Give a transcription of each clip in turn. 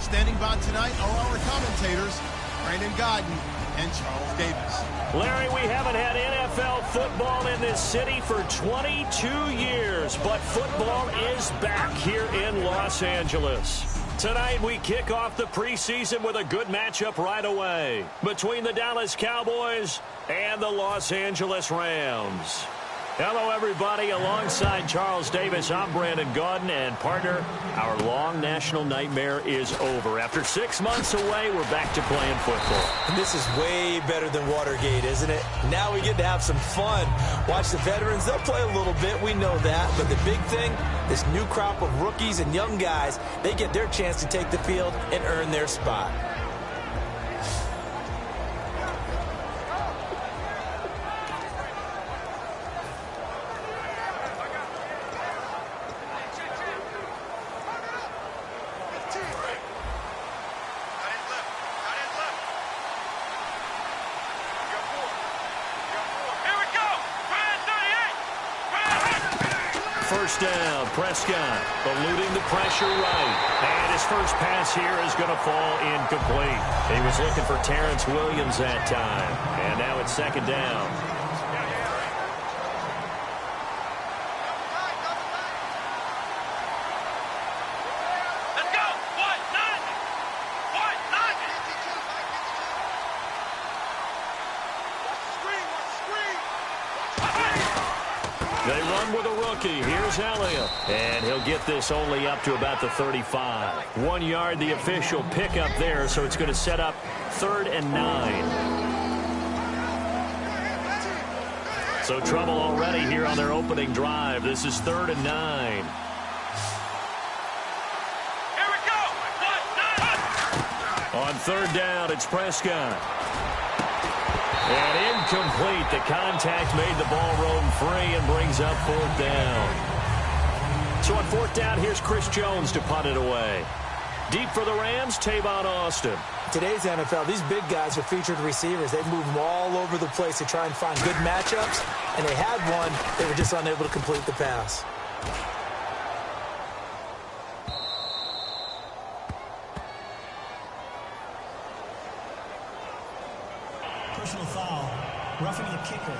Standing by tonight are our commentators, Brandon Godden and Charles Davis. Larry, we haven't had NFL football in this city for 22 years, but football is back here in Los Angeles. Tonight, we kick off the preseason with a good matchup right away between the Dallas Cowboys and the Los Angeles Rams. Hello, everybody. Alongside Charles Davis, I'm Brandon Godden, and partner, our long national nightmare is over. After 6 months away, we're back to playing football. And this is way better than Watergate, isn't it? Now we get to have some fun. Watch the veterans. They'll play a little bit. We know that. But the big thing, this new crop of rookies and young guys, they get their chance to take the field and earn their spot. First down, Prescott eluding the pressure right. And his first pass here is going to fall incomplete. He was looking for Terrence Williams that time. And now it's second down. They run with a rookie. Here's Elliott. And he'll get this only up to about the 35. 1 yard, the official pickup there, so it's going to set up 3rd and 9. So trouble already here on their opening drive. This is 3rd and 9. Here we go. On 3rd down, it's Prescott. And incomplete. The contact made the ball roam free and brings up 4th down. So on 4th down, here's Chris Jones to punt it away. Deep for the Rams, Tavon Austin. Today's NFL, these big guys are featured receivers. They move them all over the place to try and find good matchups. And they had one. They were just unable to complete the pass. Personal foul, roughing the kicker,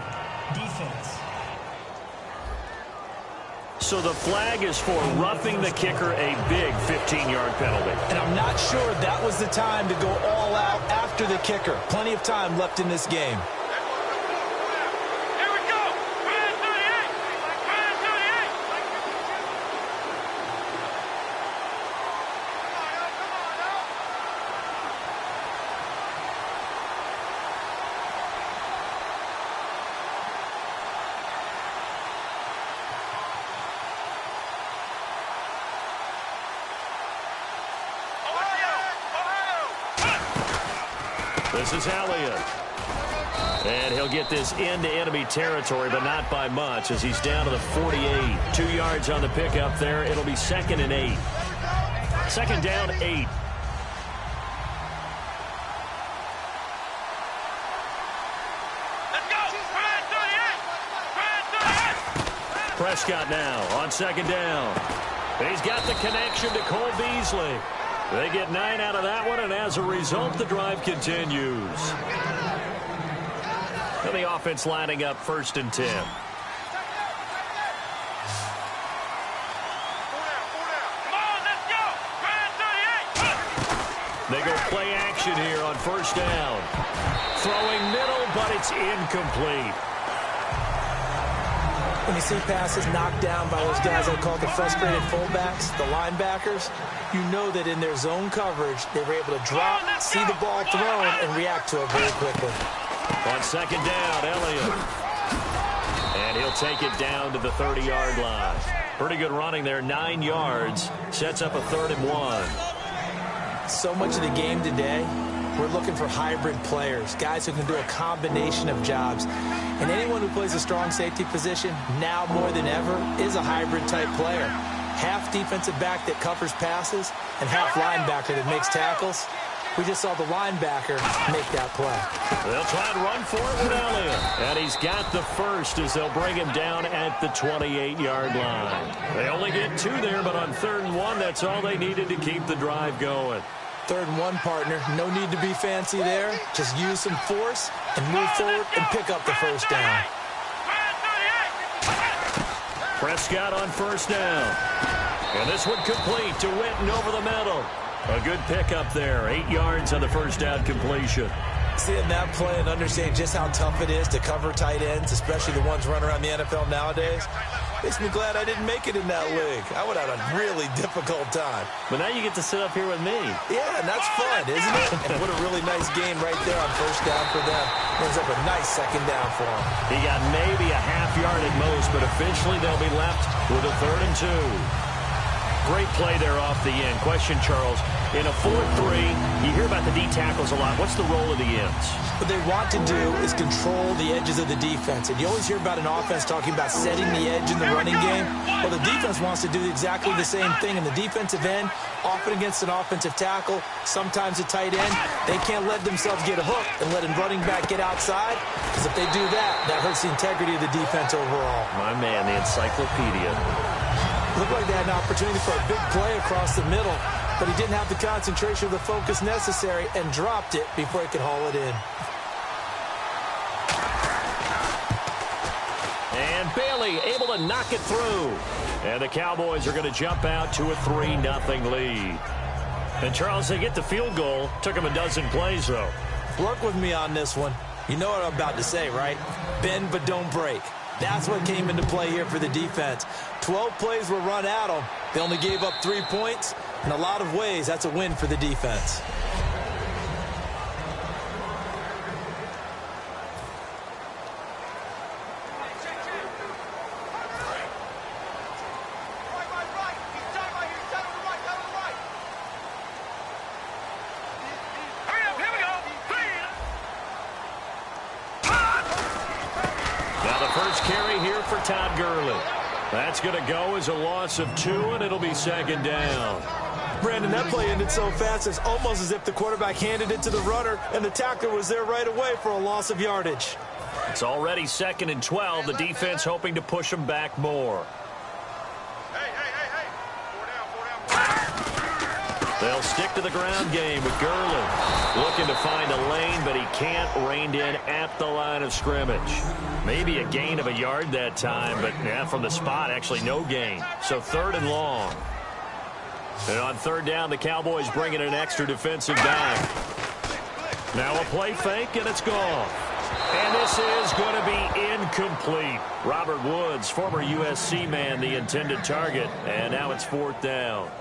defense. So the flag is for roughing the kicker, a big 15-yard penalty. And I'm not sure that was the time to go all out after the kicker. Plenty of time left in this game. Here we go. Brand 38. Brand 38. This is Elliott. And he'll get this into enemy territory, but not by much, as he's down to the 48. 2 yards on the pickup there. It'll be 2nd and 8. 2nd down, 8. Let's go. Brand 38. Brand 38. Prescott now on 2nd down. He's got the connection to Cole Beasley. They get 9 out of that one, and as a result, the drive continues. And the offense lining up 1st and 10. Come on, let's go. Brand 38. They go play action here on 1st down. Throwing middle, but it's incomplete. When you see passes knocked down by those guys I call the frustrated fullbacks, the linebackers, you know that in their zone coverage, they were able to drop, see the ball thrown, and react to it very quickly. On 2nd down, Elliott. And he'll take it down to the 30-yard line. Pretty good running there, 9 yards. Sets up a 3rd and 1. So much of the game today, we're looking for hybrid players, guys who can do a combination of jobs. And anyone who plays a strong safety position, now more than ever, is a hybrid type player. Half defensive back that covers passes and half linebacker that makes tackles. We just saw the linebacker make that play. They'll try and run for it with Elliott. And he's got the first as they'll bring him down at the 28-yard line. They only get 2 there, but on 3rd and 1, that's all they needed to keep the drive going. 3rd and 1, partner. No need to be fancy there. Just use some force and move forward and pick up the first down. Prescott on first down. And this one complete to Witten over the middle. A good pickup there. 8 yards on the first down completion. Seeing that play and understanding just how tough it is to cover tight ends, especially the ones running around the NFL nowadays, makes me glad I didn't make it in that league. I would have had a really difficult time. But now you get to sit up here with me. Yeah, and that's fun, isn't it? And what a really nice game right there on first down for them. Ends up a nice second down for them. He got maybe a half yard at most, but eventually they'll be left with a 3rd and 2. Great play there off the end. Question, Charles, in a 4-3, you hear about the D tackles a lot. What's the role of the ends? What they want to do is control the edges of the defense. And you always hear about an offense talking about setting the edge in the running game. Well, the defense wants to do exactly the same thing. In the defensive end, often against an offensive tackle, sometimes a tight end, they can't let themselves get a hook and let a running back get outside. Because if they do that, that hurts the integrity of the defense overall. My man, the encyclopedia. Looked like they had an opportunity for a big play across the middle, but he didn't have the concentration or the focus necessary and dropped it before he could haul it in. And Bailey able to knock it through. And the Cowboys are going to jump out to a 3-0 lead. And Charles, they get the field goal. Took them a dozen plays, though. Work with me on this one. You know what I'm about to say, right? Bend but don't break. That's what came into play here for the defense. 12 plays were run at them. They only gave up 3 points. In a lot of ways, that's a win for the defense. Todd Gurley. That's going to go as a loss of 2, and it'll be 2nd down. Brandon, that play ended so fast, it's almost as if the quarterback handed it to the runner, and the tackler was there right away for a loss of yardage. It's already 2nd and 12. The defense hoping to push them back more. They'll stick to the ground game with Gurley. Looking to find a lane, but he can't. Reined in at the line of scrimmage. Maybe a gain of a yard that time, but yeah, from the spot, actually no gain. So 3rd and long. And on 3rd down, the Cowboys bring in an extra defensive back. Now a play fake, and it's gone. And this is going to be incomplete. Robert Woods, former USC man, the intended target. And now it's 4th down.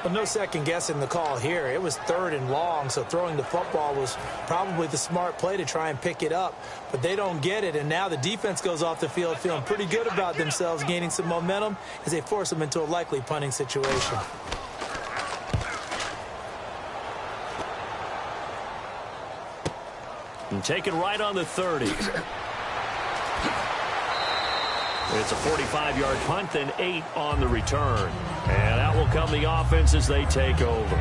Well, no second guessing the call here. It was 3rd and long, so throwing the football was probably the smart play to try and pick it up. But they don't get it, and now the defense goes off the field feeling pretty good about themselves, gaining some momentum as they force them into a likely punting situation. And taken right on the 30. It's a 45-yard punt, then 8 on the return. And out will come the offense as they take over.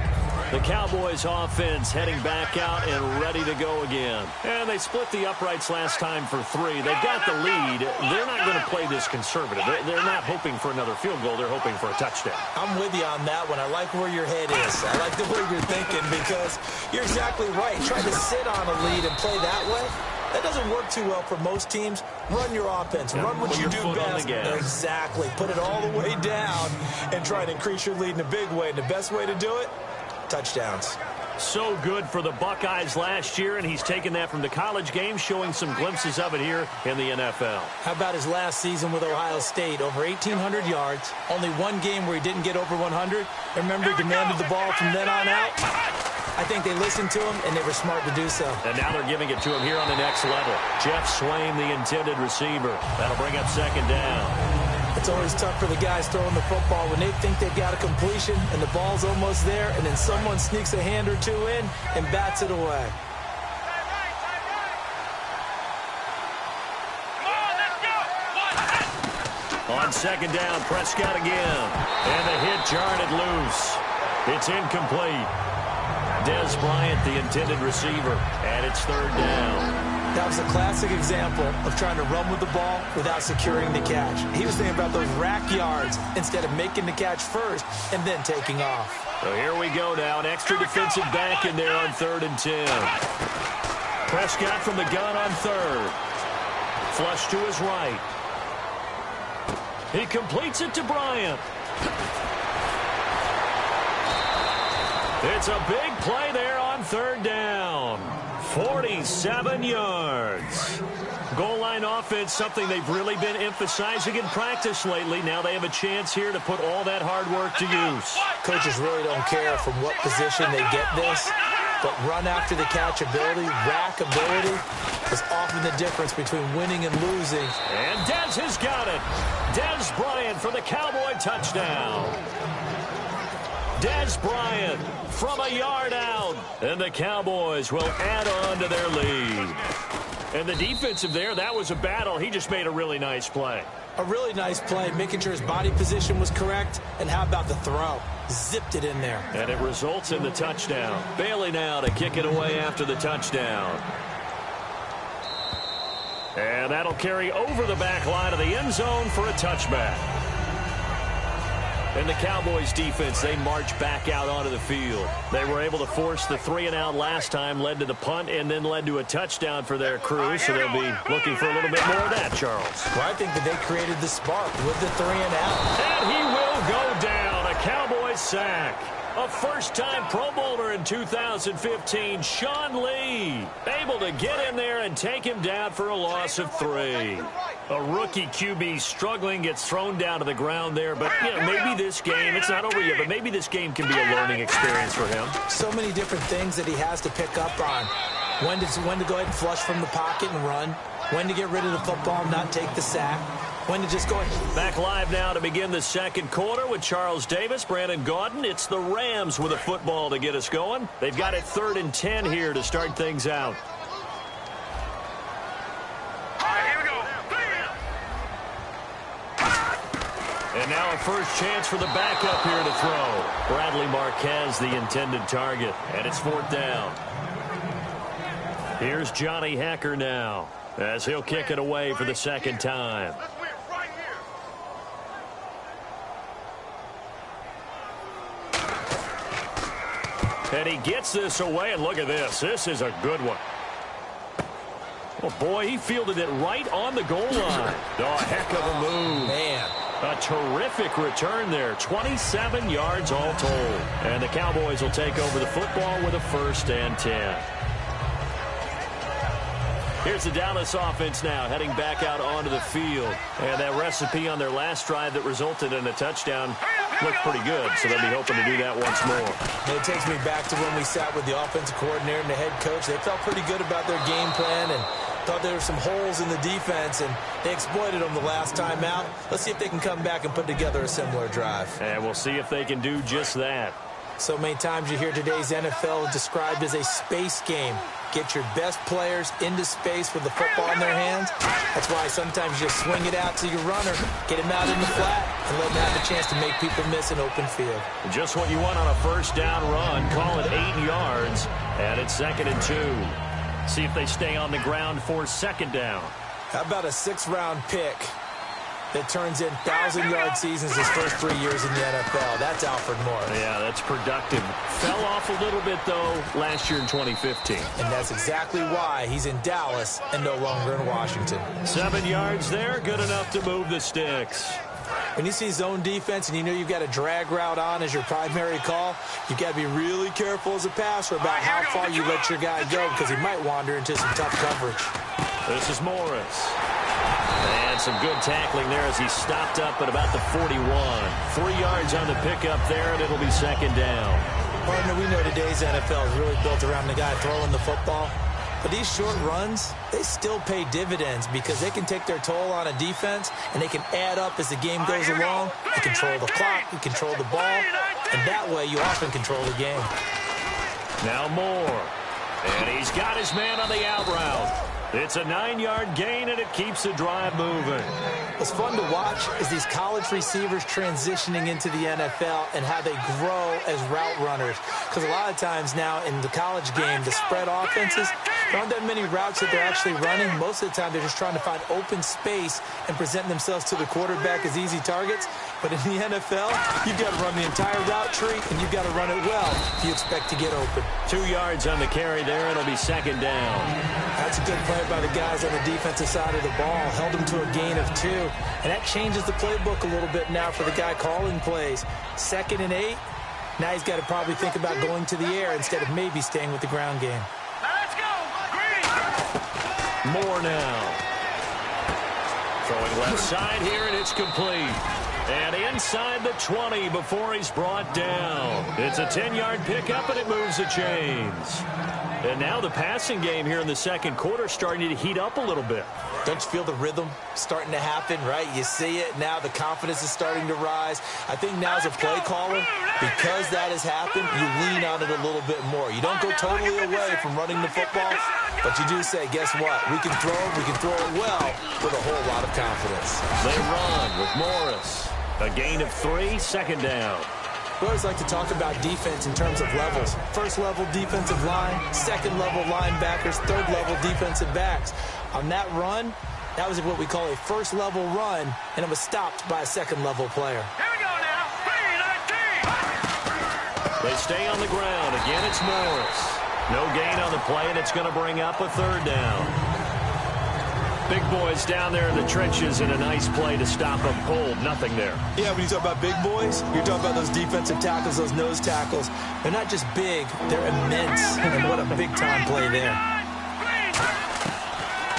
The Cowboys offense heading back out and ready to go again. And they split the uprights last time for 3. They've got the lead. They're not going to play this conservative. They're not hoping for another field goal. They're hoping for a touchdown. I'm with you on that one. I like where your head is. I like the way you're thinking because you're exactly right. Trying to sit on a lead and play that way, that doesn't work too well for most teams. Run your offense. Run what you do best. Exactly. Put it all the way down and try to increase your lead in a big way. And the best way to do it, touchdowns. So good for the Buckeyes last year, and he's taken that from the college game, showing some glimpses of it here in the NFL. How about his last season with Ohio State? Over 1,800 yards. Only one game where he didn't get over 100. Remember, he demanded the ball from then on out. I think they listened to him, and they were smart to do so. And now they're giving it to him here on the next level. Jeff Swain, the intended receiver. That'll bring up 2nd down. It's always tough for the guys throwing the football when they think they've got a completion and the ball's almost there, and then someone sneaks a hand or two in and bats it away. On 2nd down, Prescott again. And the hit jarred it loose. It's incomplete. Dez Bryant, the intended receiver, and it's 3rd down. That was a classic example of trying to run with the ball without securing the catch. He was thinking about those rack yards instead of making the catch first and then taking off. So here we go now. An extra defensive back in there on 3rd and 10. Prescott from the gun on 3rd. Flush to his right. He completes it to Bryant. It's a big play there on 3rd down. 47 yards. Goal line offense, something they've really been emphasizing in practice lately. Now they have a chance here to put all that hard work to use. Coaches really don't care from what position they get this, but run after the catch ability, rack ability is often the difference between winning and losing. And Dez has got it. Dez Bryant for the Cowboy touchdown. Dez Bryant from a yard out. And the Cowboys will add on to their lead. And the defensive there, that was a battle. He just made a really nice play. A really nice play, making sure his body position was correct. And how about the throw? Zipped it in there. And it results in the touchdown. Bailey now to kick it away after the touchdown. And that'll carry over the back line of the end zone for a touchback. And the Cowboys defense, they march back out onto the field. They were able to force the 3-and-out last time, led to the punt, and then led to a touchdown for their crew. So they'll be looking for a little bit more of that, Charles. Well, I think that they created the spark with the 3-and-out. And he will go down. A Cowboys sack. A first-time Pro Bowler in 2015, Sean Lee, able to get in there and take him down for a loss of 3. A rookie QB struggling, gets thrown down to the ground there. But, you know, maybe this game, it's not over yet, but maybe this game can be a learning experience for him. So many different things that he has to pick up on. When to go ahead and flush from the pocket and run. When to get rid of the football and not take the sack. When to just go ahead. Back live now to begin the second quarter with Charles Davis, Brandon Gaudin. It's the Rams with a football to get us going. They've got it 3rd and 10 here to start things out. And now a first chance for the backup here to throw. Bradley Marquez, the intended target. And it's 4th down. Here's Johnny Hacker now, as he'll kick it away for the second time. And he gets this away, and look at this. This is a good one. Oh, boy, he fielded it right on the goal line. Oh, heck of a move. Man. A terrific return there. 27 yards all told. And the Cowboys will take over the football with a 1st and 10. Here's the Dallas offense now, heading back out onto the field. And that recipe on their last drive that resulted in a touchdown looked pretty good, so they'll be hoping to do that once more. And it takes me back to when we sat with the offensive coordinator and the head coach. They felt pretty good about their game plan and thought there were some holes in the defense, and they exploited them the last time out. Let's see if they can come back and put together a similar drive. And we'll see if they can do just that. So many times you hear today's NFL described as a space game. Get your best players into space with the football in their hands. That's why sometimes you just swing it out to your runner, get him out in the flat, and let him have a chance to make people miss an open field. Just what you want on a first down run. Call it 8 yards, and it's 2nd and 2. See if they stay on the ground for 2nd down. How about a 6th-round pick that turns in 1,000-yard seasons his first 3 years in the NFL? That's Alfred Morris. Yeah, that's productive. Fell off a little bit, though, last year in 2015. And that's exactly why he's in Dallas and no longer in Washington. 7 yards there, good enough to move the sticks. When you see zone defense and you know you've got a drag route on as your primary call, you've got to be really careful as a passer about how far you let your guy go because he might wander into some tough coverage. This is Morris. And some good tackling there as he stopped up at about the 41. 3 yards on the pickup there, and it'll be 2nd down. Partner, we know today's NFL is really built around the guy throwing the football. But these short runs, they still pay dividends because they can take their toll on a defense, and they can add up as the game goes along. You control the clock, you control the ball, and that way you often control the game. Now Moore. And he's got his man on the out route. It's a 9-yard gain, and it keeps the drive moving. What's fun to watch is these college receivers transitioning into the NFL and how they grow as route runners. Because a lot of times now in the college game, the spread offenses, there aren't that many routes that they're actually running. Most of the time, they're just trying to find open space and present themselves to the quarterback as easy targets. But in the NFL, you've got to run the entire route tree, and you've got to run it well if you expect to get open. 2 yards on the carry there. It'll be second down. That's a good play by the guys on the defensive side of the ball. Held them to a gain of 2. And that changes the playbook a little bit now for the guy calling plays. 2nd and 8. Now he's got to probably think about going to the air instead of maybe staying with the ground game. Let's go. Green. More now. Throwing left side here, and it's complete. And inside the 20 before he's brought down. It's a 10-yard pickup, and it moves the chains. And now the passing game here in the second quarter starting to heat up a little bit. Don't you feel the rhythm starting to happen, right? You see it. Now the confidence is starting to rise. I think now as a play caller, because that has happened, you lean on it a little bit more. You don't go totally away from running the football, but you do say, guess what? We can throw it well with a whole lot of confidence. They run with Morris. A gain of 3, second down. We always like to talk about defense in terms of levels. First level defensive line, second level linebackers, third level defensive backs. On that run, that was what we call a first level run, and it was stopped by a second level player. Here we go now. 3-19. They stay on the ground. Again, it's Morris. No gain on the play, and it's going to bring up a third down. Big boys down there in the trenches in a nice play to stop them cold. Nothing there. Yeah, when you talk about big boys, you're talking about those defensive tackles, those nose tackles. They're not just big, they're immense. And what a big-time play there.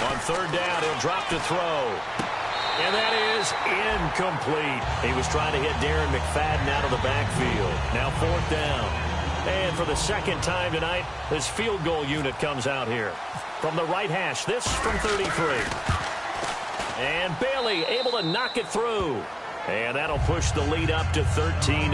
On third down, he'll drop to throw. And that is incomplete. He was trying to hit Darren McFadden out of the backfield. Now fourth down. And for the second time tonight, this field goal unit comes out here. From the right hash, this from 33. And Bailey able to knock it through. And that'll push the lead up to 13-0.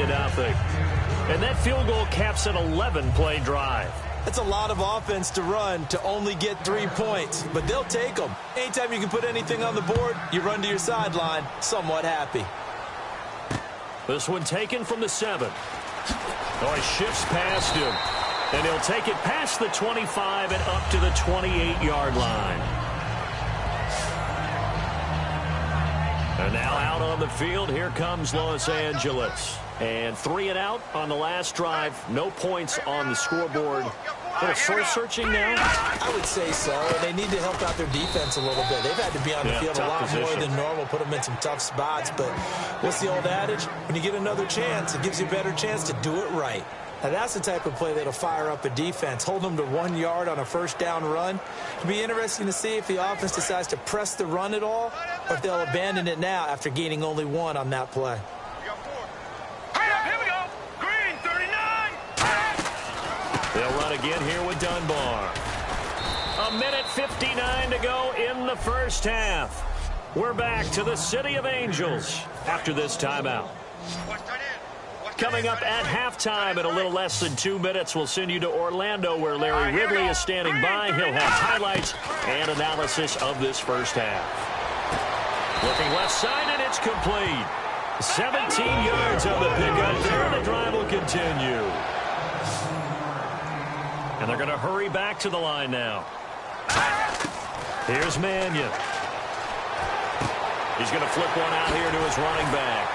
And that field goal caps an 11-play drive. That's a lot of offense to run to only get 3 points, but they'll take them. Anytime you can put anything on the board, you run to your sideline, somewhat happy. This one taken from the 7. Oh, he shifts past him. And he'll take it past the 25 and up to the 28-yard line. And now out on the field, here comes Los Angeles. And 3 and out on the last drive. No points on the scoreboard. A little soul-searching now? I would say so. They need to help out their defense a little bit. They've had to be on the field a lot more than normal, put them in some tough spots. But what's the old adage? When you get another chance, it gives you a better chance to do it right. Now, that's the type of play that'll fire up a defense. Hold them to 1 yard on a first down run. It'll be interesting to see if the offense decides to press the run at all or if they'll abandon it now after gaining only 1 on that play. Here we go. Green, 39. They'll run again here with Dunbar. 1:59 to go in the first half. We're back to the City of Angels after this timeout. Coming up at halftime in a little less than 2 minutes, we'll send you to Orlando where Larry Ridley is standing by. He'll have highlights and analysis of this first half. Looking left side, and it's complete. 17 yards on the pickup there, and the drive will continue. And they're going to hurry back to the line now. Here's Mannion. He's going to flip one out here to his running back.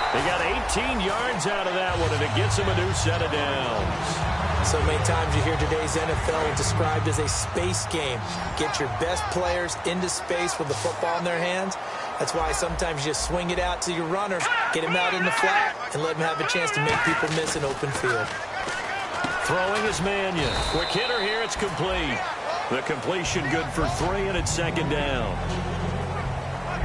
They got 18 yards out of that one, and it gets him a new set of downs. So many times you hear today's NFL described as a space game. Get your best players into space with the football in their hands. That's why sometimes you just swing it out to your runner, get him out in the flat, and let him have a chance to make people miss an open field. Throwing is Mannion. Quick hitter here, it's complete. The completion good for 3, and it's second down.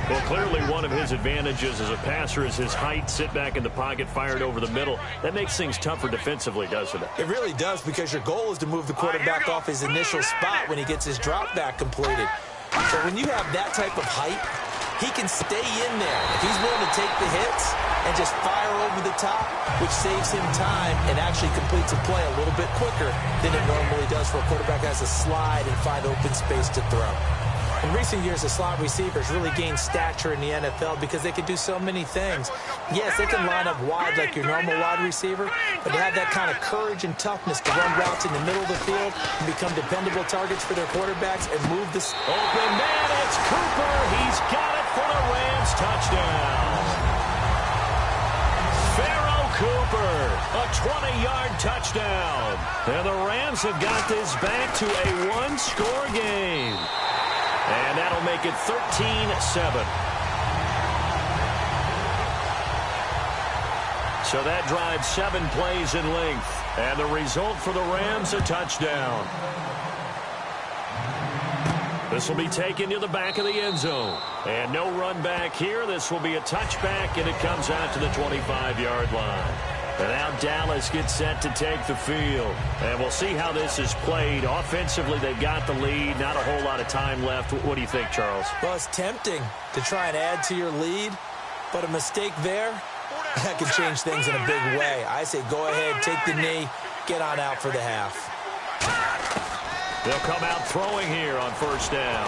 Well, clearly one of his advantages as a passer is his height. Sit back in the pocket, fired over the middle. That makes things tougher defensively, doesn't it? It really does, because your goal is to move the quarterback off his initial spot when he gets his drop back completed. So when you have that type of height, he can stay in there. If he's willing to take the hits and just fire over the top, which saves him time and actually completes a play a little bit quicker than it normally does for a quarterback that has to slide and find open space to throw. In recent years, the slot receivers really gained stature in the NFL because they can do so many things. Yes, they can line up wide like your normal wide receiver, but they have that kind of courage and toughness to run routes in the middle of the field and become dependable targets for their quarterbacks and move the... Open man, it's Cooper. He's got it for the Rams touchdown. Cooper, a 20-yard touchdown. And the Rams have got this back to a one-score game. And that'll make it 13-7. So that drives 7 plays in length. And the result for the Rams, a touchdown. This will be taken to the back of the end zone. And no run back here. This will be a touchback, and it comes out to the 25-yard line. And now Dallas gets set to take the field. And we'll see how this is played. Offensively, they've got the lead. Not a whole lot of time left. What do you think, Charles? Well, it's tempting to try and add to your lead, but a mistake there, that could change things in a big way. I say go ahead, take the knee, get on out for the half. They'll come out throwing here on first down.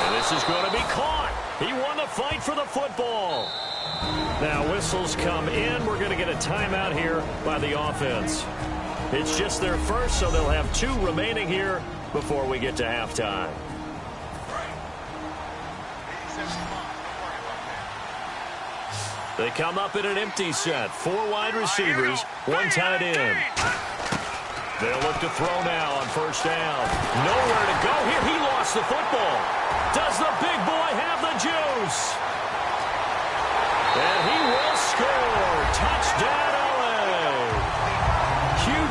And this is going to be caught. He won the fight for the football. Now whistles come in. We're going to get a timeout here by the offense. It's just their first, so they'll have 2 remaining here before we get to halftime. They come up in an empty set. 4 wide receivers, 1 tight end. They'll look to throw now on first down. Nowhere to go here. He lost the football. Does the big boy have the juice? And he will score. Touchdown, LA.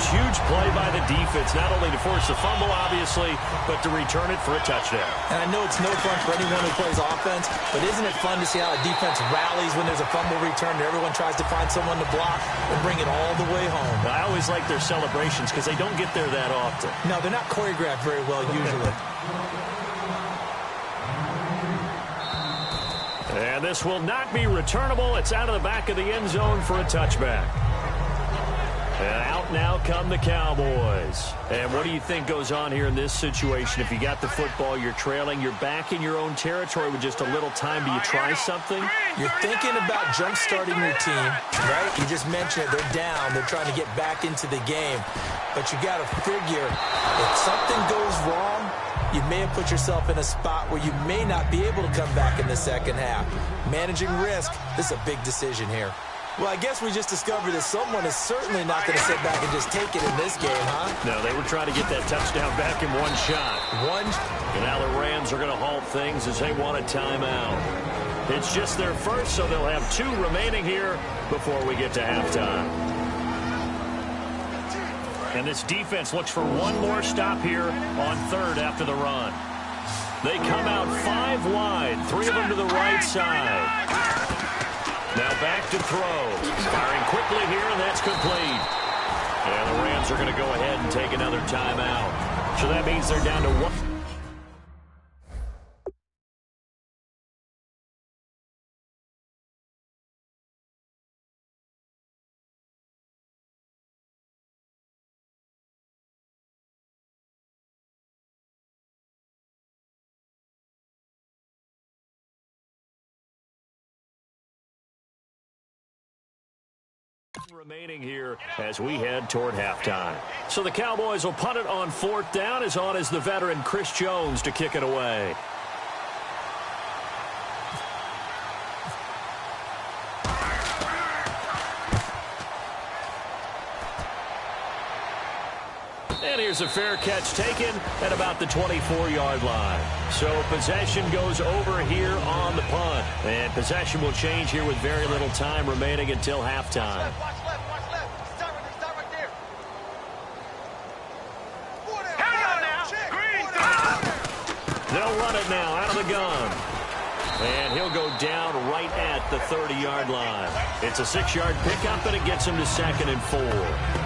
Huge play by the defense, not only to force the fumble, obviously, but to return it for a touchdown. And I know it's no fun for anyone who plays offense, but isn't it fun to see how a defense rallies when there's a fumble return and everyone tries to find someone to block and bring it all the way home? I always like their celebrations because they don't get there that often. No, they're not choreographed very well usually. And this will not be returnable. It's out of the back of the end zone for a touchback. And out now come the Cowboys. And what do you think goes on here in this situation? If you got the football, you're trailing, you're back in your own territory with just a little time. Do you try something? You're thinking about jump-starting your team, right? You just mentioned it. They're down. They're trying to get back into the game. But you got to figure if something goes wrong, you may have put yourself in a spot where you may not be able to come back in the second half. Managing risk, this is a big decision here. Well, I guess we just discovered that someone is certainly not going to sit back and just take it in this game, huh? No, they were trying to get that touchdown back in one shot. And now the Rams are going to halt things as they want a timeout. It's just their first, so they'll have 2 remaining here before we get to halftime. And this defense looks for one more stop here on third after the run. They come out 5 wide, 3 of them to the right side. Now back to throw. Firing quickly here, and that's complete. And the Rams are going to go ahead and take another timeout. So that means they're down to 1. Remaining here as we head toward halftime. So the Cowboys will punt it on 4th down. As on is the veteran Chris Jones to kick it away. And here's a fair catch taken at about the 24-yard line. So possession goes over here on the punt. And possession will change here with very little time remaining until halftime. Watch left. Start right there. They'll run it now out of the gun. And he'll go down right at the 30-yard line. It's a 6-yard pickup, and it gets him to 2nd and 4.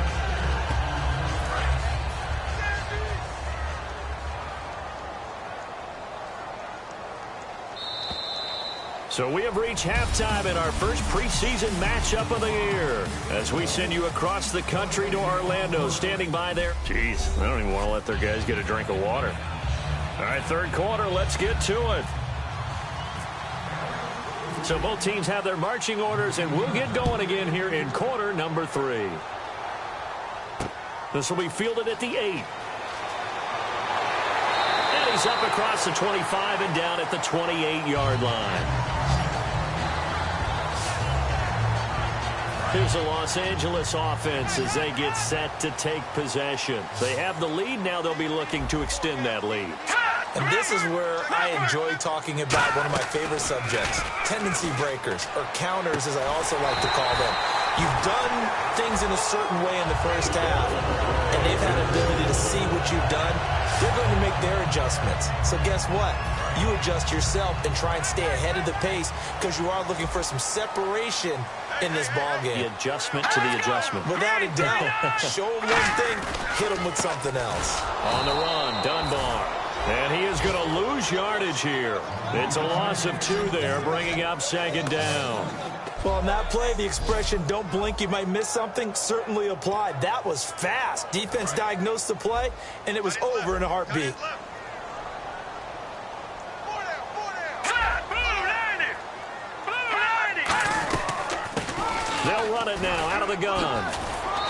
So we have reached halftime in our first preseason matchup of the year as we send you across the country to Orlando. Standing by there. Jeez, I don't even want to let their guys get a drink of water. All right, 3rd quarter, let's get to it. So both teams have their marching orders, and we'll get going again here in quarter number 3. This will be fielded at the 8. And he's up across the 25 and down at the 28-yard line. Here's the Los Angeles offense as they get set to take possession. They have the lead. Now they'll be looking to extend that lead. And this is where I enjoy talking about one of my favorite subjects, tendency breakers, or counters as I also like to call them. You've done things in a certain way in the first half, and they've had an ability to see what you've done. They're going to make their adjustments. So guess what? You adjust yourself and try and stay ahead of the pace because you are looking for some separation in this ball game. The adjustment to the adjustment. Without a doubt. Show them one thing, hit them with something else. On the run, Dunbar. And he is going to lose yardage here. It's a loss of 2 there, bringing up 2nd down. Well, on that play, the expression, don't blink, you might miss something, certainly applied. That was fast. Defense diagnosed the play, and it was over in a heartbeat. They'll run it now out of the gun.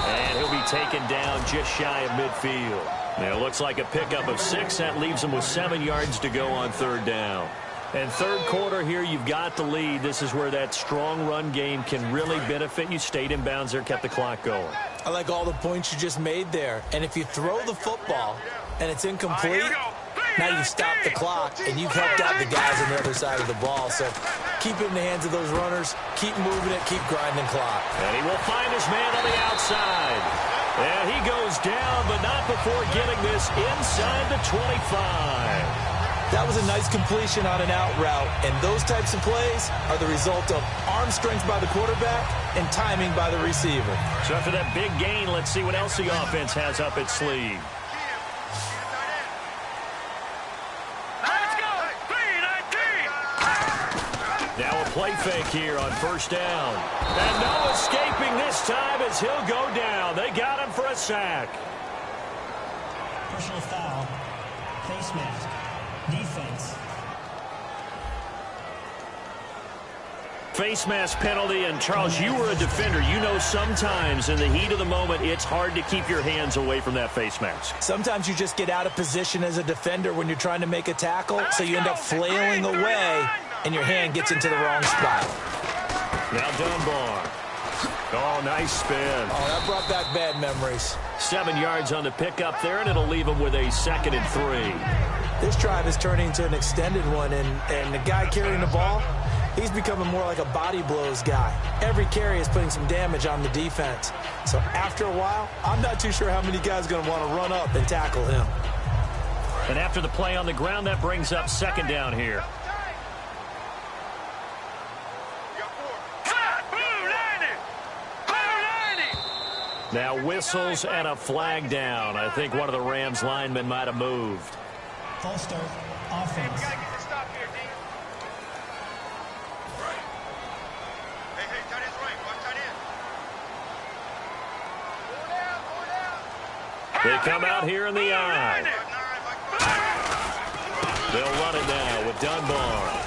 And he'll be taken down just shy of midfield. Now, it looks like a pickup of 6. That leaves him with 7 yards to go on 3rd down. And 3rd quarter here, you've got the lead. This is where that strong run game can really benefit you. Stayed in bounds there, kept the clock going. I like all the points you just made there. And if you throw the football and it's incomplete, now you've stopped the clock and you've helped out the guys on the other side of the ball. So keep it in the hands of those runners. Keep moving it. Keep grinding clock. And he will find his man on the outside. And he goes down, but not before getting this inside the 25. That was a nice completion on an out route, and those types of plays are the result of arm strength by the quarterback and timing by the receiver. So after that big gain, let's see what else the offense has up its sleeve. Let's go. 3-19. Now a play fake here on 1st down. And no escaping this time as he'll go down. They got him for a sack. Personal foul. Face mask. Defense. Face mask penalty, and Charles, you were a defender. You know sometimes in the heat of the moment, it's hard to keep your hands away from that face mask. Sometimes you just get out of position as a defender when you're trying to make a tackle, so you end up flailing away, and your hand gets into the wrong spot. Now Dunbar. Oh, nice spin. Oh, that brought back bad memories. 7 yards on the pickup there, and it'll leave him with a 2nd and 3. This drive is turning into an extended one, and the guy carrying the ball, he's becoming more like a body blows guy. Every carry is putting some damage on the defense. So after a while, I'm not too sure how many guys are going to want to run up and tackle him. And after the play on the ground, that brings up 2nd down here. Now whistles and a flag down. I think one of the Rams linemen might have moved. False start. Offense. They come out here in the eye. They'll run it now with Dunbar.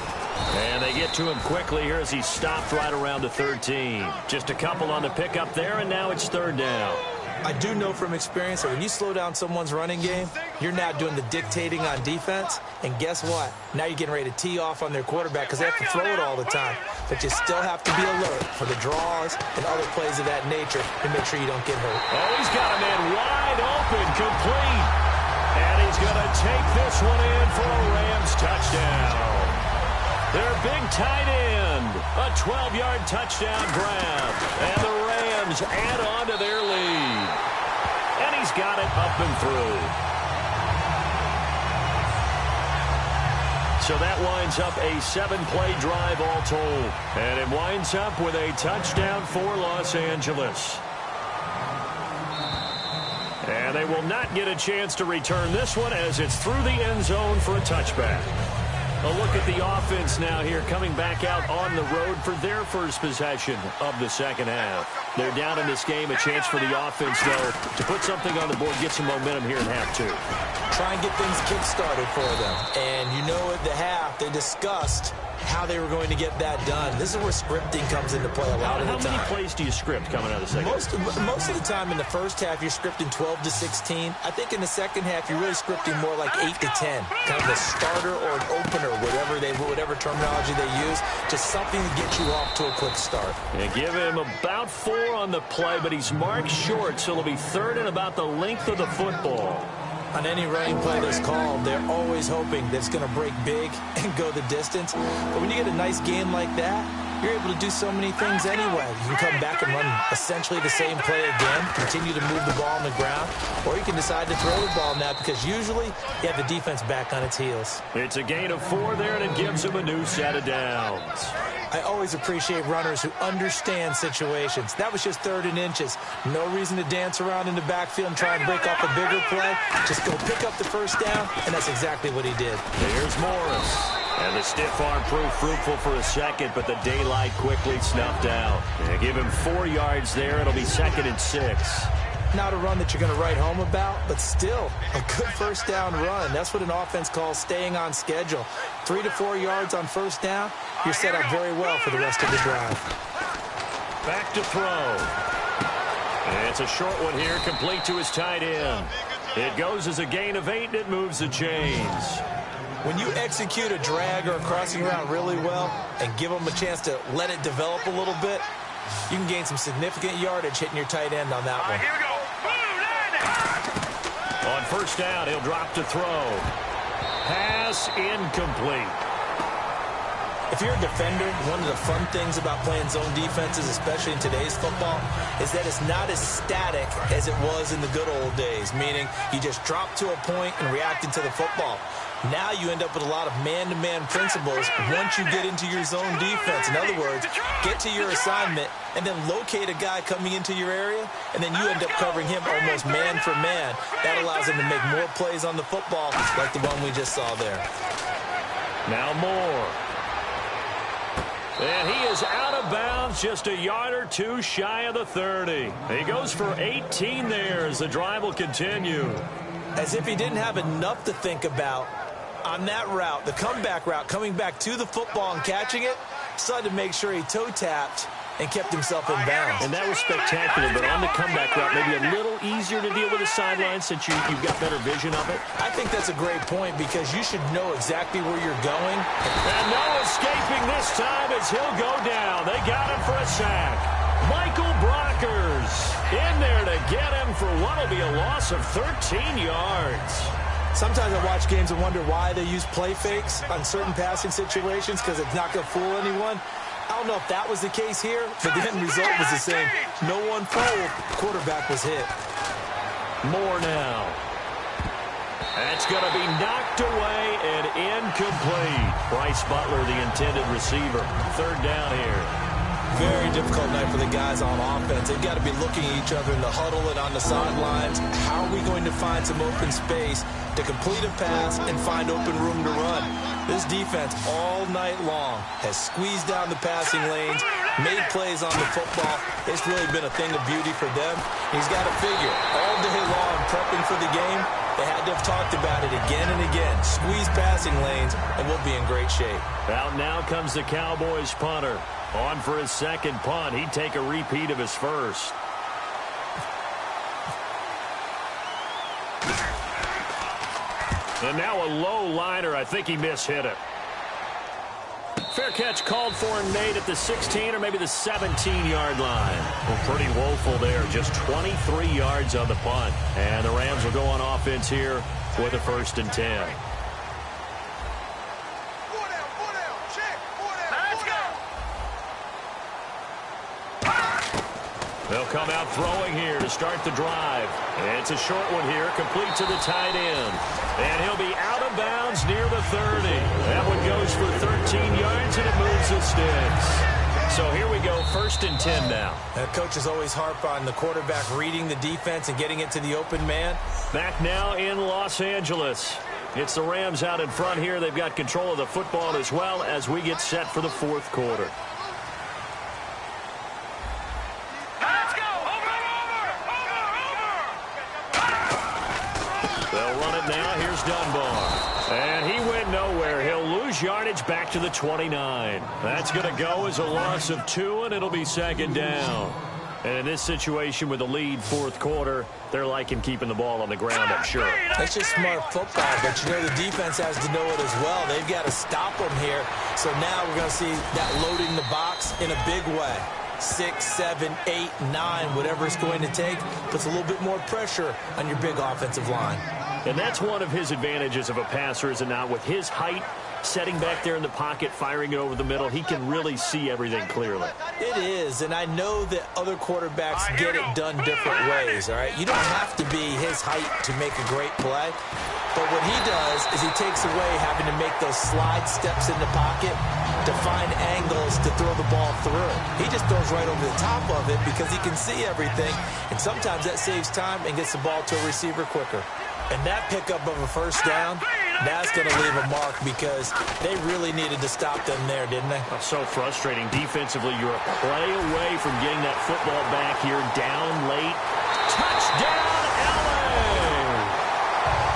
And they get to him quickly here as he stopped right around the 13. Just a couple on the pickup there, and now it's 3rd down. I do know from experience that when you slow down someone's running game, you're now doing the dictating on defense. And guess what? Now you're getting ready to tee off on their quarterback because they have to throw it all the time. But you still have to be alert for the draws and other plays of that nature to make sure you don't get hurt. Oh, he's got a man wide open, complete. And he's going to take this one in for a Rams touchdown. Their big tight end, a 12-yard touchdown grab. And the Rams add on to their lead. And he's got it up and through. So that winds up a 7-play drive all told. And it winds up with a touchdown for Los Angeles. And they will not get a chance to return this one as it's through the end zone for a touchback. A look at the offense now here coming back out on the road for their first possession of the 2nd half. They're down in this game. A chance for the offense, though, to put something on the board, get some momentum here in half 2. Try and get things kick-started for them. And you know at the half, they discussed how they were going to get that done. This is where scripting comes into play a lot of the time. How many plays do you script coming out of the second? Most of the time in the first half, you're scripting 12 to 16. I think in the second half, you're really scripting more like 8 to 10. Kind of a starter or an opener, whatever terminology they use. Just something to get you off to a quick start. And give him about 4 on the play, but he's marked short, so it'll be third and about the length of the football. On any running play that's called, they're always hoping that it's going to break big and go the distance. But when you get a nice game like that, you're able to do so many things anyway. You can come back and run essentially the same play again, continue to move the ball on the ground, or you can decide to throw the ball now because usually you have the defense back on its heels. It's a gain of 4 there, and it gives him a new set of downs. I always appreciate runners who understand situations. That was just 3rd and inches. No reason to dance around in the backfield and try and break off a bigger play. Just go pick up the first down, and that's exactly what he did. Here's Morris. And the stiff arm proved fruitful for a second, but the daylight quickly snuffed out. They give him 4 yards there. It'll be 2nd and 6. Not a run that you're going to write home about, but still a good first down run. That's what an offense calls staying on schedule. 3 to 4 yards on first down, you're set up very well for the rest of the drive. Back to throw. And it's a short one here, complete to his tight end. It goes as a gain of 8, and it moves the chains. When you execute a drag or a crossing route really well and give them a chance to let it develop a little bit, you can gain some significant yardage hitting your tight end on that one. Here we go. On first down, he'll drop to throw. Pass incomplete. If you're a defender, one of the fun things about playing zone defenses, especially in today's football, is that it's not as static as it was in the good old days, meaning you just drop to a point and react into the football. Now you end up with a lot of man-to-man principles once you get into your zone defense. In other words, get to your assignment and then locate a guy coming into your area, and then you end up covering him almost man for man. That allows him to make more plays on the football like the one we just saw there. Now Moore. And he is out of bounds, just a yard or 2 shy of the 30. He goes for 18 there as the drive will continue. As if he didn't have enough to think about on that route, the comeback route, coming back to the football and catching it, decided to make sure he toe-tapped and kept himself in bounds. And that was spectacular, but on the comeback route, maybe a little easier to deal with the sideline since you've got better vision of it. I think that's a great point because you should know exactly where you're going. And no escaping this time as he'll go down. They got him for a sack. Michael Brockers in there to get him for what will be a loss of 13 yards. Sometimes I watch games and wonder why they use play fakes on certain passing situations because it's not going to fool anyone. I don't know if that was the case here, but the end result was the same. No one fooled. Quarterback was hit. More now. That's going to be knocked away and incomplete. Bryce Butler, the intended receiver. 3rd down here. Very difficult night for the guys on offense. They've got to be looking at each other in the huddle and on the sidelines. How are we going to find some open space to complete a pass and find open room to run? This defense all night long has squeezed down the passing lanes, made plays on the football. It's really been a thing of beauty for them. He's got to figure all day long prepping for the game. They had to have talked about it again and again. Squeeze passing lanes, and we'll be in great shape. Out now comes the Cowboys punter. On for his 2nd punt. He'd take a repeat of his first. And now a low liner. I think he mishit it. Fair catch called for and made at the 16 or maybe the 17-yard line. Well, pretty woeful there. Just 23 yards on the punt. And the Rams will go on offense here with a 1st and 10. They'll come out throwing here to start the drive. It's a short one here, complete to the tight end. And he'll be out of bounds near the 30. That one goes for 13 yards, and it moves the sticks. So here we go, 1st and 10 now. Coaches always harp on the quarterback reading the defense and getting it to the open man. Back now in Los Angeles. It's the Rams out in front here. They've got control of the football as well as we get set for the 4th quarter. They'll run it it now. Here's Dunbar. And he went nowhere. He'll lose yardage back to the 29. That's going to go as a loss of 2, and it'll be second down. And in this situation with the lead fourth quarter, they're liking keeping the ball on the ground, I'm sure. That's just smart football, but you know the defense has to know it as well. They've got to stop them here. So now we're going to see that loading the box in a big way. 6, 7, 8, 9, whatever it's going to take, puts a little bit more pressure on your big offensive line. And that's one of his advantages of a passer, is it not? With his height, setting back there in the pocket, firing it over the middle, he can really see everything clearly. It is, and I know that other quarterbacks get it done different ways, all right? You don't have to be his height to make a great play, but what he does is he takes away having to make those slide steps in the pocket to find angles to throw the ball through. He just throws right over the top of it because he can see everything, and sometimes that saves time and gets the ball to a receiver quicker. And that pickup of a first down, that's going to leave a mark because they really needed to stop them there, didn't they? Oh, so frustrating. Defensively, you're a play away from getting that football back here, down late. Touchdown, LA!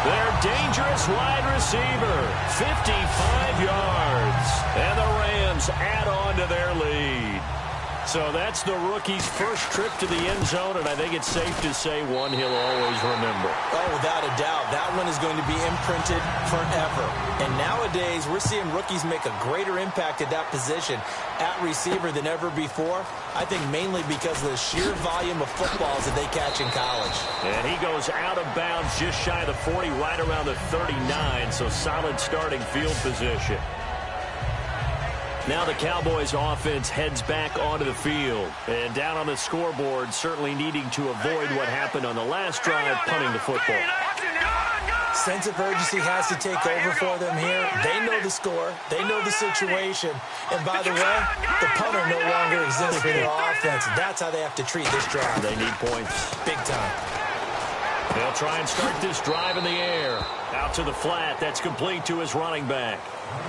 Their dangerous wide receiver, 55 yards. And the Rams add on to their lead. So that's the rookie's first trip to the end zone, and I think it's safe to say one he'll always remember. Oh, without a doubt. That one is going to be imprinted forever. And nowadays, we're seeing rookies make a greater impact at that position at receiver than ever before. I think mainly because of the sheer volume of footballs that they catch in college. And he goes out of bounds just shy of the 40, right around the 39, so solid starting field position. Now the Cowboys offense heads back onto the field. And down on the scoreboard, certainly needing to avoid what happened on the last drive, punting the football. Sense of urgency has to take over for them here. They know the score. They know the situation. And by the way, the punter no longer exists for their offense. That's how they have to treat this drive. They need points. Big time. They'll try and start this drive in the air. Out to the flat. That's complete to his running back.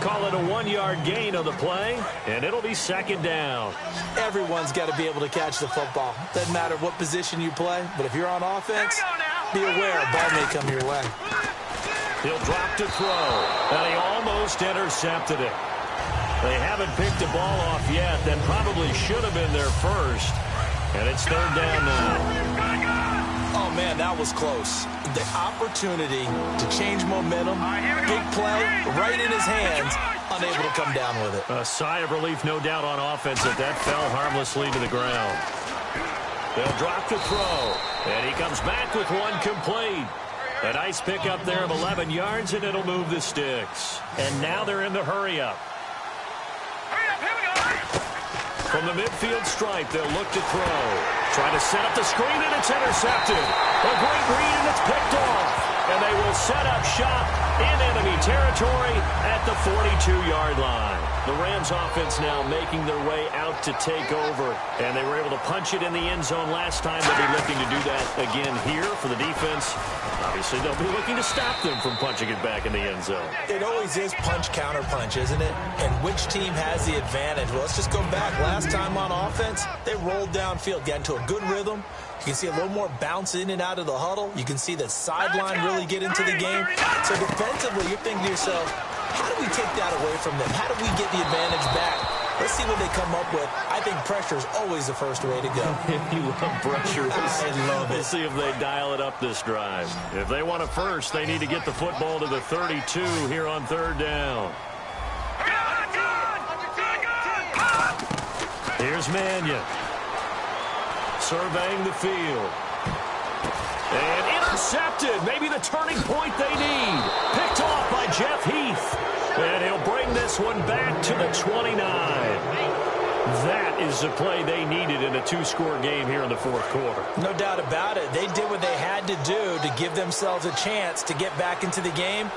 Call it a 1-yard gain on the play, and it'll be second down. Everyone's got to be able to catch the football. Doesn't matter what position you play, but if you're on offense, be aware a ball may come your way. He'll drop to throw, and he almost intercepted it. They haven't picked the ball off yet. That probably should have been their first, and it's third down now. Oh, man, that was close. The opportunity to change momentum, big play, right in his hands, unable to come down with it. A sigh of relief, no doubt, on offense that fell harmlessly to the ground. They'll drop to throw, and he comes back with one complete. A nice pickup there of 11 yards, and it'll move the sticks. And now they're in the hurry-up. From the midfield stripe, they'll look to throw. Try to set up the screen, and it's intercepted. A great read, and it's picked off. And they will set up shop in enemy territory at the 42-yard line. The Rams offense now making their way out to take over. And they were able to punch it in the end zone last time. They'll be looking to do that again here for the defense. Obviously, they'll be looking to stop them from punching it back in the end zone. It always is punch-counter-punch, isn't it? And which team has the advantage? Well, let's just go back. Last time on offense, they rolled downfield, got into a good rhythm. You can see a little more bounce in and out of the huddle. You can see the sideline really get into the game. So defensively, you're thinking to yourself, how do we take that away from them? How do we get the advantage back? Let's see what they come up with. I think pressure is always the first way to go. You love pressure. I love it. We'll see if they dial it up this drive. If they want it first, they need to get the football to the 32 here on third down. Here's Mannion. Surveying the field. And intercepted. Maybe the turning point they need. Picked off by Jeff Heath. And he'll bring this one back to the 29. That is the play they needed in a two-score game here in the fourth quarter. No doubt about it. They did what they had to do to give themselves a chance to get back into the game.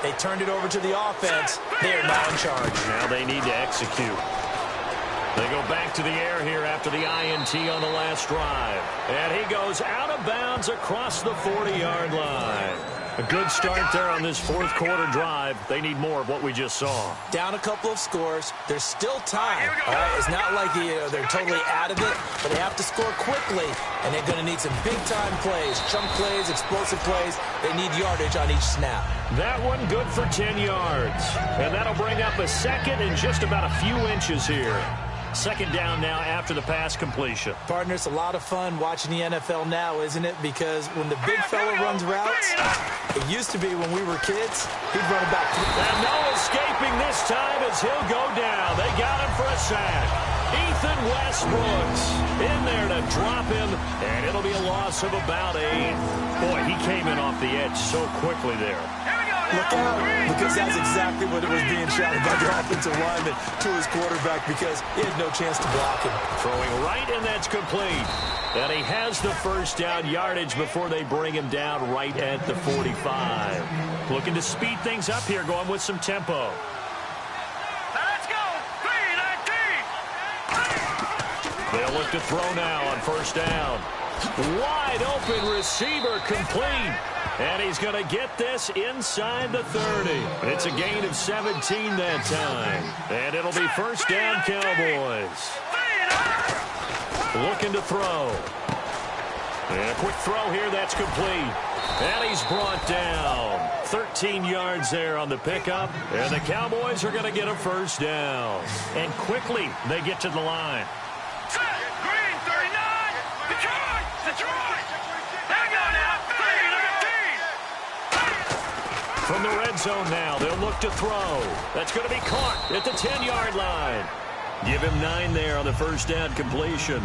They turned it over to the offense. They are now in charge. Now they need to execute. They go back to the air here after the INT on the last drive. And he goes out of of bounds across the 40-yard line. A good start there on this fourth quarter drive. They need more of what we just saw. Down a couple of scores. There's still time. All right? It's not like they're totally out of it, but they have to score quickly, and they're going to need some big-time plays, chunk plays, explosive plays. They need yardage on each snap. That one good for 10 yards. And that'll bring up a second and just about a few inches here. Second down now after the pass completion. Partner, it's a lot of fun watching the NFL now, isn't it? Because when the big fella runs routes, it used to be when we were kids, he'd run about 3. And no escaping this time as he'll go down. They got him for a sack. Ethan Westbrooks in there to drop him, and it'll be a loss of about 8. Boy, he came in off the edge so quickly there. Look out, because that's exactly what it was being shouted by the offensive lineman to his quarterback, because he had no chance to block him. Throwing right, and that's complete. And he has the first down yardage before they bring him down right at the 45. Looking to speed things up here, going with some tempo. Let's go. 3-19. They'll look to throw now on first down. Wide open receiver complete. And he's going to get this inside the 30. It's a gain of 17 that time. And it'll be first down, Cowboys. Looking to throw. And a quick throw here, that's complete. And he's brought down. 13 yards there on the pickup. And the Cowboys are going to get a first down. And quickly, they get to the line. Green, 39. Detroit. Hang on now. 3-19. From the red zone now, they'll look to throw. That's going to be caught at the 10-yard line. Give him 9 there on the first down completion.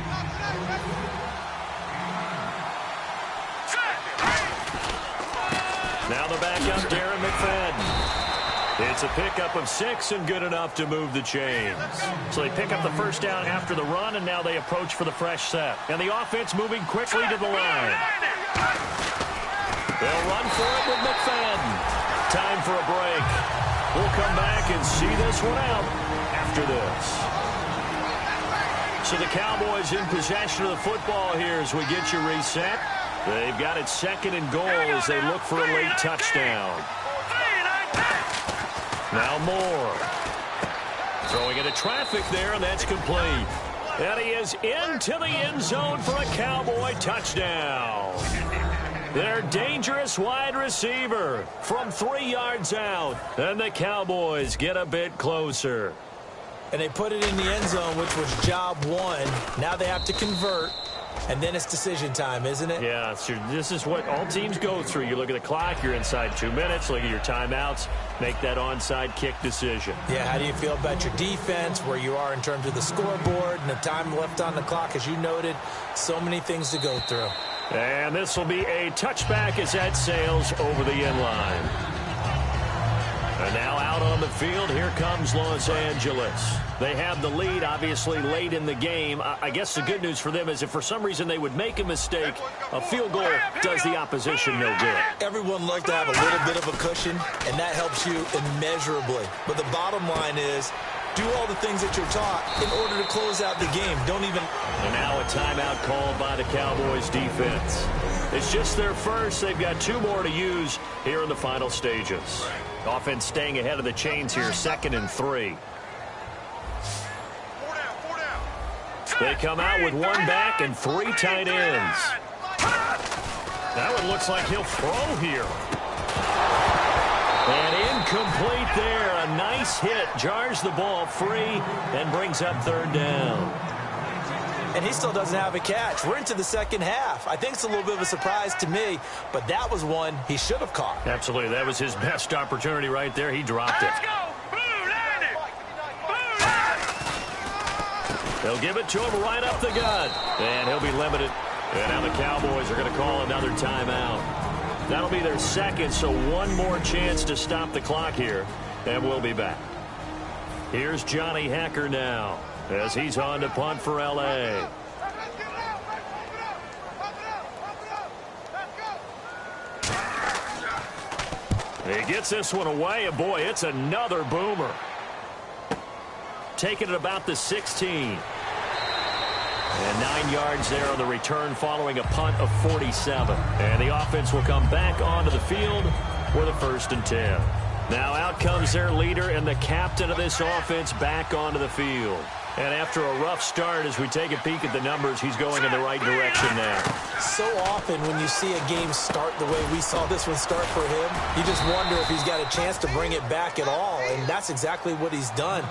Now the backup, Darren McFadden. It's a pickup of 6 and good enough to move the chains. So they pick up the first down after the run, and now they approach for the fresh set. And the offense moving quickly to the line. They'll run for it with McFadden. Time for a break. We'll come back and see this one out after this. So the Cowboys in possession of the football here as we get you reset. They've got it 2nd and goal as they look for a late touchdown. Now Moore. Throwing into traffic there, and that's complete. And he is into the end zone for a Cowboy touchdown. Their dangerous wide receiver from 3 yards out. And the Cowboys get a bit closer. And they put it in the end zone, which was job 1. Now they have to convert. And then it's decision time, isn't it? Yeah, this is what all teams go through. You look at the clock, you're inside 2 minutes, look at your timeouts, make that onside kick decision. Yeah, how do you feel about your defense, where you are in terms of the scoreboard and the time left on the clock? As you noted, so many things to go through. And this will be a touchback as that sails over the end line. And now out on the field, here comes Los Angeles. They have the lead, obviously, late in the game. I guess the good news for them is if for some reason they would make a mistake, a field goal does the opposition no good. Everyone loves to have a little bit of a cushion, and that helps you immeasurably. But the bottom line is, do all the things that you're taught in order to close out the game. Don't even... And now a timeout called by the Cowboys defense. It's just their first. They've got 2 more to use here in the final stages. Offense staying ahead of the chains here, 2nd and 3. They come out with 1 back and 3 tight ends. That one looks like he'll throw here. And incomplete there. A nice hit. Jars the ball free and brings up 3rd down. And he still doesn't have a catch. We're into the second half. I think it's a little bit of a surprise to me, but that was one he should have caught. Absolutely. That was his best opportunity right there. He dropped it. Let's go. Blue landed. They'll give it to him right up the gut. And he'll be limited. And now the Cowboys are going to call another timeout. That'll be their 2nd, so 1 more chance to stop the clock here. And we'll be back. Here's Johnny Hacker now as he's on to punt for L.A. He gets this one away, and boy, it's another boomer. Taking it about the 16. And 9 yards there on the return following a punt of 47. And the offense will come back onto the field with a 1st and 10. Now out comes their leader and the captain of this offense back onto the field. And after a rough start, as we take a peek at the numbers, he's going in the right direction now. So often when you see a game start the way we saw this one start for him, you just wonder if he's got a chance to bring it back at all, and that's exactly what he's done.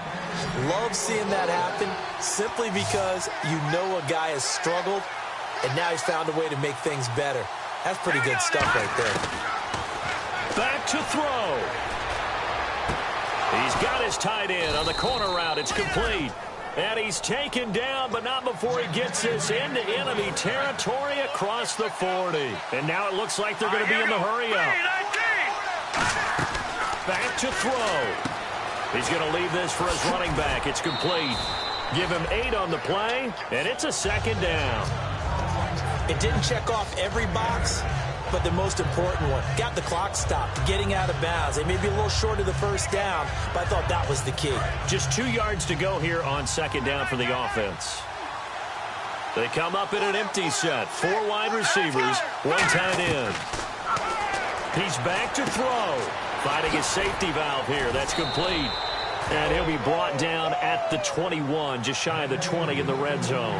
Love seeing that happen simply because you know a guy has struggled, and now he's found a way to make things better. That's pretty good stuff right there. Back to throw. He's got his tight end on the corner route. It's complete. And he's taken down, but not before he gets this into enemy territory across the 40. And now it looks like they're going to be in the hurry up. Back to throw. He's going to leave this for his running back. It's complete. Give him 8 on the play, and it's a 2nd down. It didn't check off every box, but the most important one. Got the clock stopped, getting out of bounds. They may be a little short of the 1st down, but I thought that was the key. Just 2 yards to go here on 2nd down for the offense. They come up in an empty set. 4 wide receivers, 1 tight end. He's back to throw. Finding his safety valve here. That's complete. And he'll be brought down at the 21, just shy of the 20 in the red zone.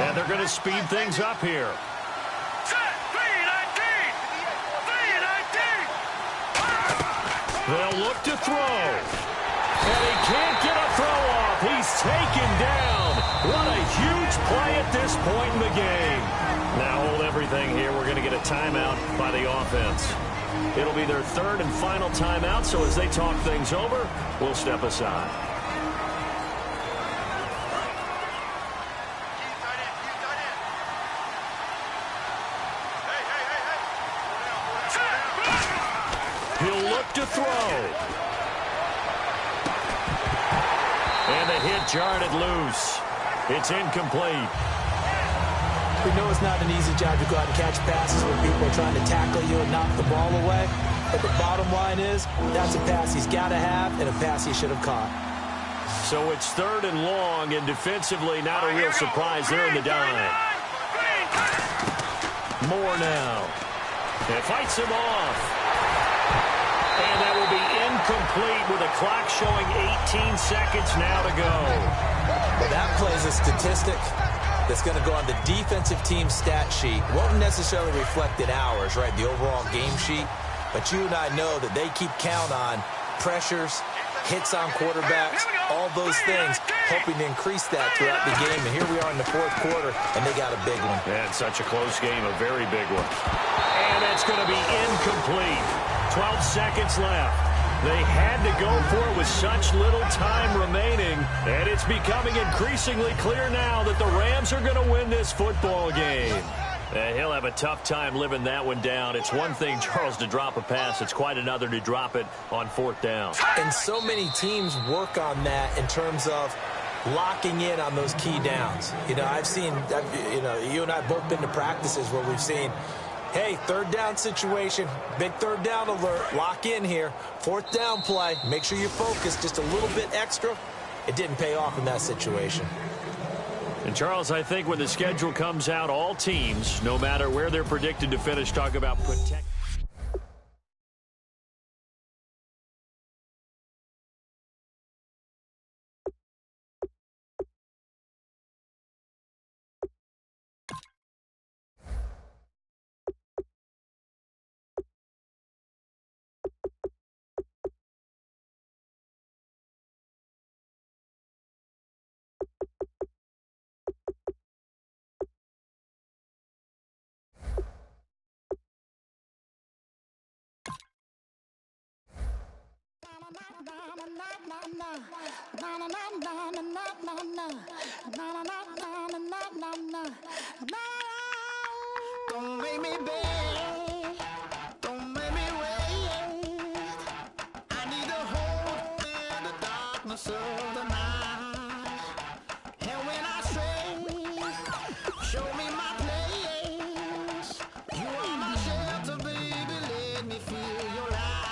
And they're going to speed things up here. They'll look to throw. And he can't get a throw off. He's taken down. What a huge play at this point in the game. Now hold everything here. We're going to get a timeout by the offense. It'll be their 3rd and final timeout, so as they talk things over, we'll step aside. He'll look to throw. And the hit jarred it loose. It's incomplete. We know it's not an easy job to go out and catch passes when people are trying to tackle you and knock the ball away. But the bottom line is, that's a pass he's got to have and a pass he should have caught. So it's 3rd and long, and defensively not a real surprise there in the dime. Moore now. And fights him off. And that will be incomplete with a clock showing 18 seconds now to go. Well, that plays a statistic that's going to go on the defensive team stat sheet. Won't necessarily reflect in ours, right, the overall game sheet. But you and I know that they keep count on pressures, hits on quarterbacks, all those things, hoping to increase that throughout the game. And here we are in the 4th quarter, and they got a big one. And such a close game, a very big one. And that's going to be incomplete. 12 seconds left. They had to go for it with such little time remaining, and it's becoming increasingly clear now that the Rams are going to win this football game. He'll have a tough time living that one down. It's one thing, Charles, to drop a pass. It's quite another to drop it on 4th down. And so many teams work on that in terms of locking in on those key downs. You know, I've seen, you and I have both been to practices where we've seen, hey, 3rd down situation, big 3rd down alert, lock in here. 4th down play, make sure you focus just a little bit extra. It didn't pay off in that situation. And, Charles, I think when the schedule comes out, all teams, no matter where they're predicted to finish, talk about protect. Don't make me beg, don't make me wait. I need to hold in the darkness of the night. And when I stray, show me my place. You are my shelter, baby, let me feel your light.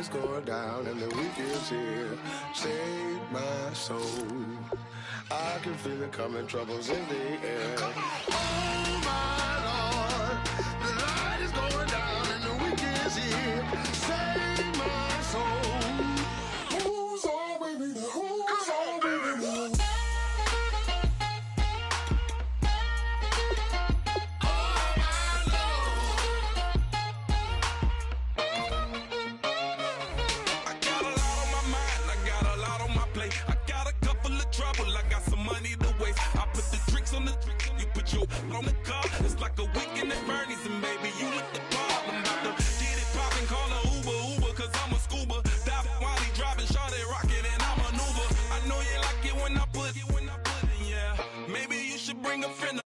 is going down and the week is here. Save my soul. I can feel it coming, troubles in the air. Oh my Lord, the light is going down and the week is here. Save my soul. Who's all with me? Who's all with me? On the car, it's like a weekend at Bernie's, and baby, you look the part. I'm about to get it poppin', call a Uber, cause I'm a scuba. Dive while he driving, shawty rockin', and I maneuver. I know you like it when I put it, yeah. Maybe you should bring a friend.